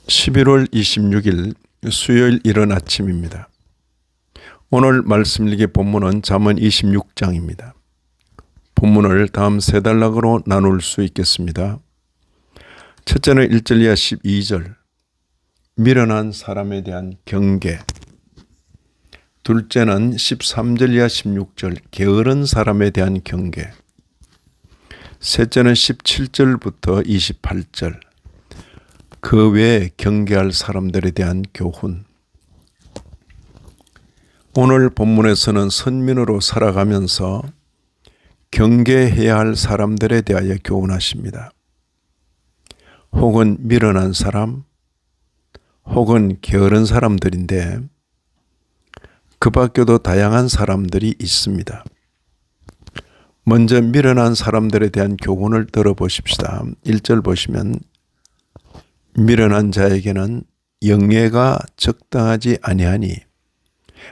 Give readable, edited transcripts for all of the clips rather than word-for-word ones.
11월 26일 수요일 이른 아침입니다. 오늘 말씀 읽기 본문은 잠언 26장입니다. 본문을 다음 세 단락으로 나눌 수 있겠습니다. 첫째는 1절 이하 12절 미련한 사람에 대한 경계, 둘째는 13절 이하 16절 게으른 사람에 대한 경계, 셋째는 17절부터 28절 그 외에 경계할 사람들에 대한 교훈. 오늘 본문에서는 선민으로 살아가면서 경계해야 할 사람들에 대하여 교훈하십니다. 혹은 미련한 사람, 혹은 게으른 사람들인데 그 밖에도 다양한 사람들이 있습니다. 먼저 미련한 사람들에 대한 교훈을 들어보십시다. 1절 보시면 미련한 자에게는 영예가 적당하지 아니하니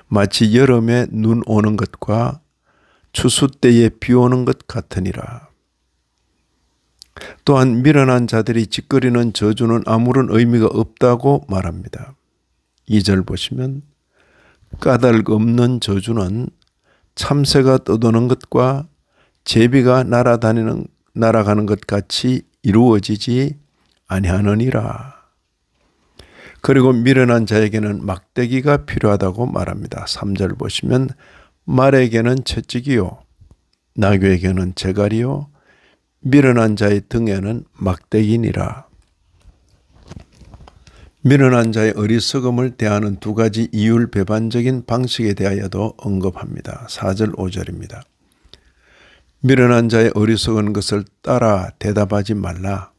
마치 여름에 눈 오는 것과 추수 때에 비 오는 것 같으니라. 또한 미련한 자들이 짓거리는 저주는 아무런 의미가 없다고 말합니다. 2절 보시면 까닭 없는 저주는 참새가 떠도는 것과 제비가 날아가는 것 같이 이루어지지 아니하느니라. 그리고 미련한 자에게는 막대기가 필요하다고 말합니다. 3절 보시면 말에게는 채찍이요 나귀에게는 재갈이요 미련한 자의 등에는 막대기니라. 미련한 자의 어리석음을 대하는 두 가지 이율배반적인 방식에 대하여도 언급합니다. 4절 5절입니다. 미련한 자의 어리석은 것을 따라 대답하지 말라.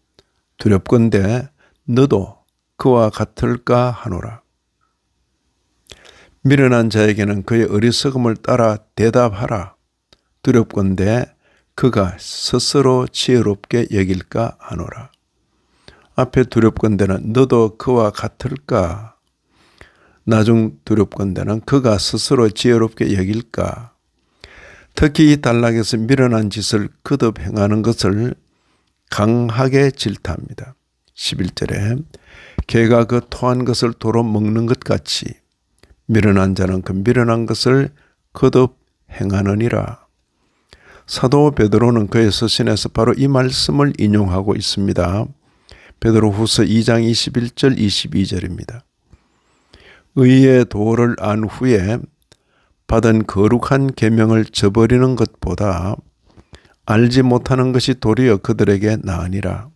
두렵건대 너도 그와 같을까 하노라. 미련한 자에게는 그의 어리석음을 따라 대답하라. 두렵건대 그가 스스로 지혜롭게 여길까 하노라. 앞에 두렵건대는 너도 그와 같을까. 나중 두렵건대는 그가 스스로 지혜롭게 여길까. 특히 이 단락에서 미련한 짓을 거듭 행하는 것을 강하게 질타합니다. 11절에 개가 그 토한 것을 도로 먹는 것 같이 미련한 자는 그 미련한 것을 거듭 행하느니라. 사도 베드로는 그의 서신에서 바로 이 말씀을 인용하고 있습니다. 베드로후서 2장 21절 22절입니다. 의의 도를 안 후에 받은 거룩한 계명을 저버리는 것보다 알지 못하는 것이 도리어 그들에게 나으니라.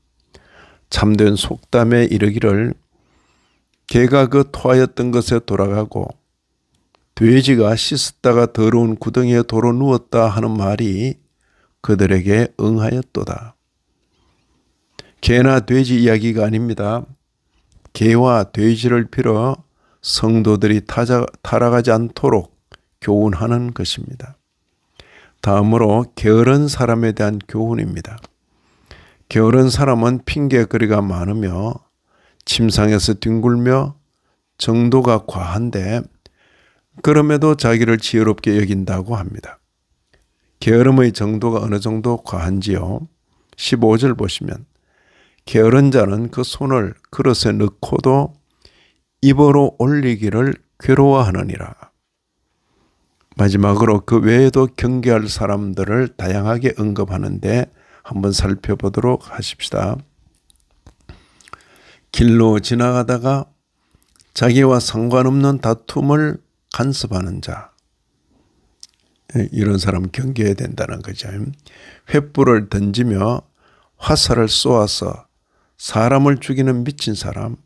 참된 속담에 이르기를 개가 그 토하였던 것에 돌아가고 돼지가 씻었다가 더러운 구덩이에 도로 누웠다 하는 말이 그들에게 응하였도다. 개나 돼지 이야기가 아닙니다. 개와 돼지를 빌어 성도들이 타락하지 않도록 교훈하는 것입니다. 다음으로 게으른 사람에 대한 교훈입니다. 게으른 사람은 핑계거리가 많으며 침상에서 뒹굴며 정도가 과한데 그럼에도 자기를 지혜롭게 여긴다고 합니다. 게으름의 정도가 어느 정도 과한지요? 15절 보시면 게으른 자는 그 손을 그릇에 넣고도 입으로 올리기를 괴로워하느니라. 마지막으로 그 외에도 경계할 사람들을 다양하게 언급하는데 한번 살펴보도록 하십시다. 길로 지나가다가 자기와 상관없는 다툼을 간섭하는 자. 이런 사람 경계해야 된다는 거죠. 횃불을 던지며 화살을 쏘아서 사람을 죽이는 미친 사람.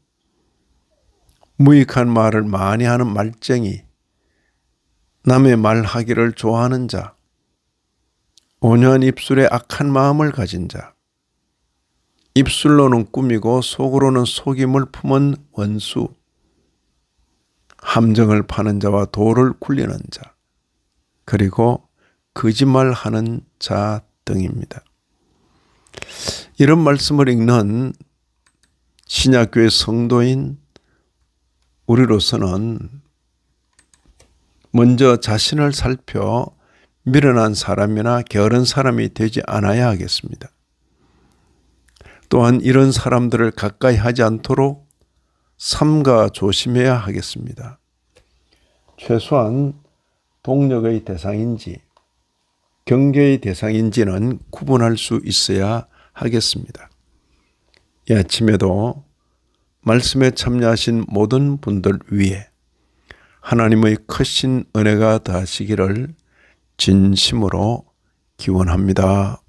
무익한 말을 많이 하는 말쟁이. 남의 말하기를 좋아하는 자, 온유한 입술에 악한 마음을 가진 자, 입술로는 꾸미고 속으로는 속임을 품은 원수, 함정을 파는 자와 돌을 굴리는 자, 그리고 거짓말하는 자 등입니다. 이런 말씀을 읽는 신약교회 성도인 우리로서는 먼저 자신을 살펴 미련한 사람이나 게으른 사람이 되지 않아야 하겠습니다. 또한 이런 사람들을 가까이 하지 않도록 삼가 조심해야 하겠습니다. 최소한 동력의 대상인지 경계의 대상인지는 구분할 수 있어야 하겠습니다. 이 아침에도 말씀에 참여하신 모든 분들 위해 하나님의 크신 은혜가 더하시기를 진심으로 기원합니다.